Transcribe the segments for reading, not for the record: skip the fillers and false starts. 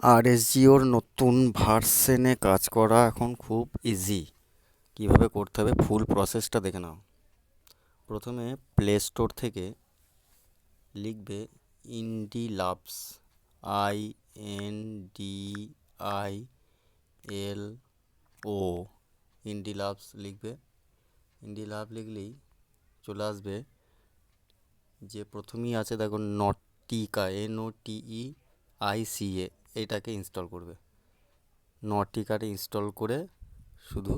আরএসজিওর নতুন ভার্সনে কাজ করা এখন খুব ইজি। কিভাবে করতে হবে ফুল প্রসেসটা দেখে নাও। প্রথমে প্লে স্টোর থেকে লিখবে ইন্ডিলাভস, INDILO, ইন্ডিলাভস লিখবে। ইন্ডিলাভ লিখলেই চলে আসবে যে প্রথমেই আছে দেখো নটিকা, NOTEICA, এইটাকে ইনস্টল করবে। নটিকাটা ইনস্টল করে শুধু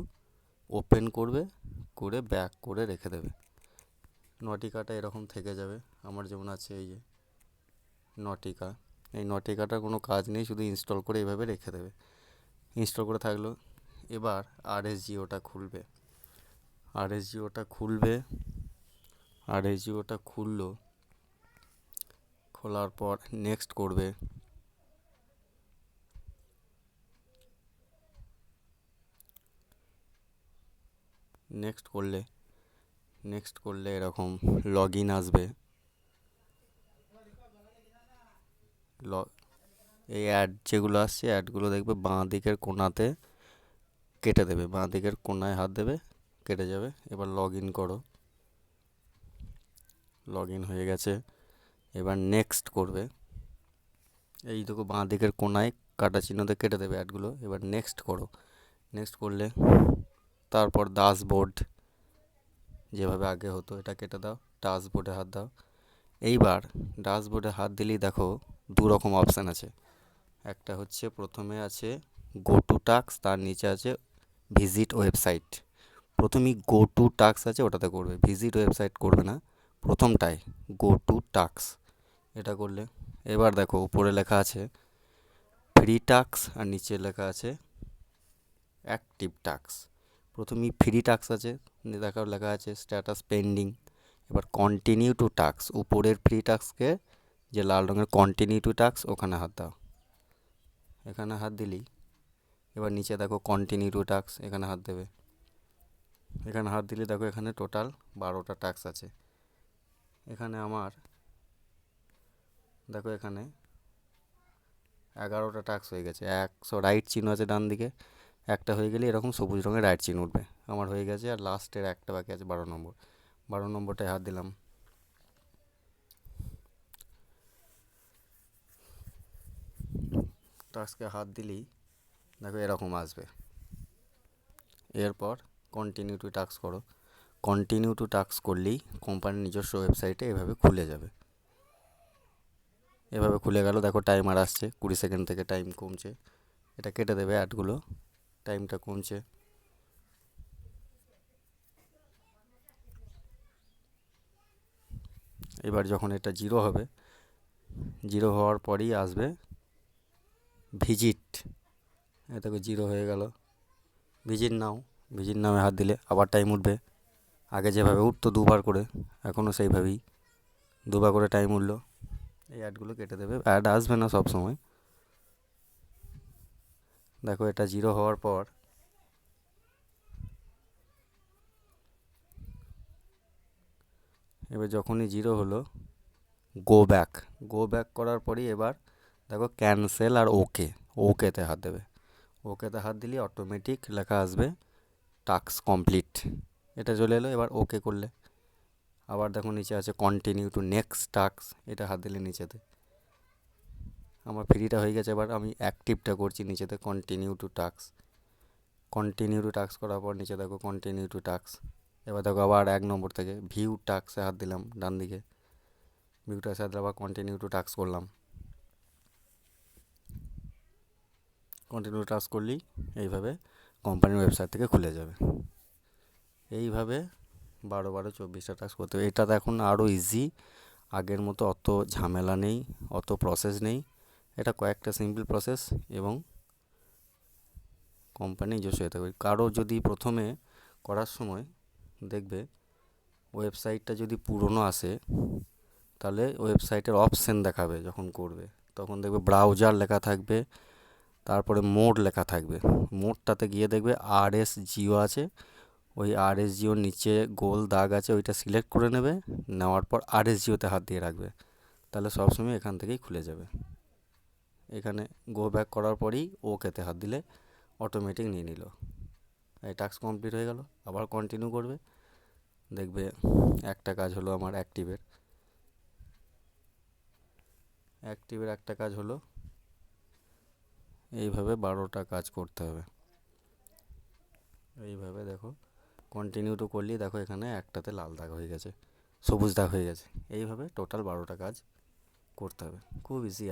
ওপেন করবে, করে ব্যাক করে রেখে দেবে। নটিকাটা এরকম থেকে যাবে। আমার যেমন আছে এই যে নটিকা, এই নটিকাটার কোনো কাজ নেই, শুধু ইনস্টল করে এইভাবে রেখে দেবে। ইনস্টল করে থাকলো। এবার আরএসজিওটা খুলবে। আরএসজিওটা খুলবে। আরএসজিওটা খুললো, খোলার পর নেক্সট করবে। নেক্সট করলে এরকম লগ ইন আসবে। এই অ্যাড যেগুলো আসছে, অ্যাডগুলো দেখবে বাঁ দিকের কোণাতে কেটে দেবে, বাঁ দিকের কোণায় হাত দেবে, কেটে যাবে। এবার লগ ইন করো। লগ ইন হয়ে গেছে। এবার নেক্সট করবে। এই দেখো বাঁ দিকের কোণায় কাটা চিহ্নতে কেটে দেবে অ্যাডগুলো। এবার নেক্সট করো। নেক্সট করলে তারপর ড্যাশবোর্ড যেভাবে আগে হতো এটা কেটে দাও, ড্যাশবোর্ডে হাত দাও। এইবার ড্যাশবোর্ডে হাত দিলেই দেখো দু রকম অপশান আছে। একটা হচ্ছে প্রথমে আছে গো টু টাস্ক, তার নিচে আছে ভিজিট ওয়েবসাইট। প্রথমেই গো টু টাস্ক আছে, ওটাতে করবে, ভিজিট ওয়েবসাইট করবে না। প্রথমটায় গো টু টাস্ক, এটা করলে এবার দেখো উপরে লেখা আছে ফ্রি টাস্ক আর নিচে লেখা আছে অ্যাক্টিভ টাস্ক। প্রথমেই ফ্রি টাস্ক আছে, দেখো লেখা আছে স্ট্যাটাস পেন্ডিং। এবার কন্টিনিউ টু টাস্ক, উপরের ফ্রি টাস্ককে যে লাল রঙের কন্টিনিউ টু টাস্ক ওখানে হাত দাও। এখানে হাত দিলেই এবার নিচে দেখো কন্টিনিউ টু টাস্ক, এখানে হাত দেবে। এখানে হাত দিলে দেখো এখানে টোটাল 12টা টাস্ক আছে। এখানে আমার দেখো এখানে 11টা টাস্ক হয়ে গেছে। রাইট চিহ্ন আছে ডান দিকে, একটা হয়ে গেলে এরকম সবুজ রঙের রাইট চিহ্ন উঠবে। আমার হয়ে গেছে। আর লাস্টের একটা বাকি আছে 12 নম্বর। 12 নম্বরটায় হাত দিলাম। টাস্কে হাত দিলেই দেখো এরকম আসবে। এরপর কন্টিনিউ টু টাস্ক করো। কন্টিনিউ টু টাস্ক করলেই কোম্পানির নিজস্ব ওয়েবসাইটে এভাবে খুলে যাবে। এভাবে খুলে গেল। দেখো টাইমার আসছে, 20 সেকেন্ড থেকে টাইম কমছে। এটা কেটে দেবে অ্যাডগুলো, টাইমটা কমছে। এবার যখন এটা জিরো হবে, জিরো হওয়ার পরেই আসবে ভিজিট। এ দেখো জিরো হয়ে গেল। ভিজিট নাও, ভিজিট নামে হাত দিলে আবার টাইম উঠবে। আগে যেভাবে উঠতো দুবার করে, এখনও সেইভাবেই দুবার করে টাইম উঠলো। এই অ্যাডগুলো কেটে দেবে, অ্যাড আসবে না সব সময়। দেখো এটা জিরো হওয়ার পর এবার যখনই জিরো হলো গো ব্যাক। গো ব্যাক করার পরই এবার দেখো ক্যান্সেল আর ওকেতে হাত দেবে। ওকেতে হাত দিলে অটোমেটিক লেখা আসবে টাস্ক কমপ্লিট, এটা চলে এলো। এবার ওকে করলে আবার দেখো নিচে আছে কন্টিনিউ টু নেক্সট টাস্ক, এটা হাত দিলে নিচেতে আমার ফ্রিটা হয়ে গেছে। এবার আমি অ্যাক্টিভটা করছি, নিচেতে continue to task. Continue to task করার পর নিচে দেখো কন্টিনিউ টু টাস্ক। এবার দেখো আবার 1 নম্বর থেকে ভিউ টাস্কে হাত দিলাম ডান দিকে। ভিউ টাস্কে হাত দিলে আবার কন্টিনিউ টু টাস্ক করলাম। কন্টিনিউ টাস্ক করলেই এইভাবে কোম্পানির ওয়েবসাইট থেকে খুলে যাবে। এইভাবে 12 12 24টা টাস্ক করতে হবে। এটা তো এখন আরও ইজি, আগের মতো অত ঝামেলা নেই, অত প্রসেস নেই। এটা কয়েকটা সিম্পল প্রসেস এবং কোম্পানি নিজস্ব হতে হবে। কারো যদি প্রথমে করার সময় দেখবে ওয়েবসাইটটা যদি পুরনো আসে, তাহলে ওয়েবসাইটের অপশান দেখাবে যখন করবে, তখন দেখবে ব্রাউজার লেখা থাকবে, তারপরে মোড লেখা থাকবে। মোডটাতে গিয়ে দেখবে আরএসজিও আছে, ওই আরএসজিওর নিচে গোল দাগ আছে, ওইটা সিলেক্ট করে নেবে। নেওয়ার পর আরএসজিওতে হাত দিয়ে রাখবে, তাহলে সবসময় এখান থেকেই খুলে যাবে। এখানে গো ব্যাক করার পরেই ওকেতে হাত দিলে অটোমেটিক নিয়ে নিল। এই টাস্ক কমপ্লিট হয়ে গেল। আবার কন্টিনিউ করবে, দেখবে একটা কাজ হলো আমার অ্যাক্টিভের একটা কাজ হলো। এইভাবে 12টা কাজ করতে হবে। এইভাবে দেখো কন্টিনিউ তো করলেই দেখো এখানে একটাতে লাল দাগ হয়ে গেছে, সবুজ দাগ হয়ে গেছে। এইভাবে টোটাল 12টা কাজ করতে হবে, খুব ইজি।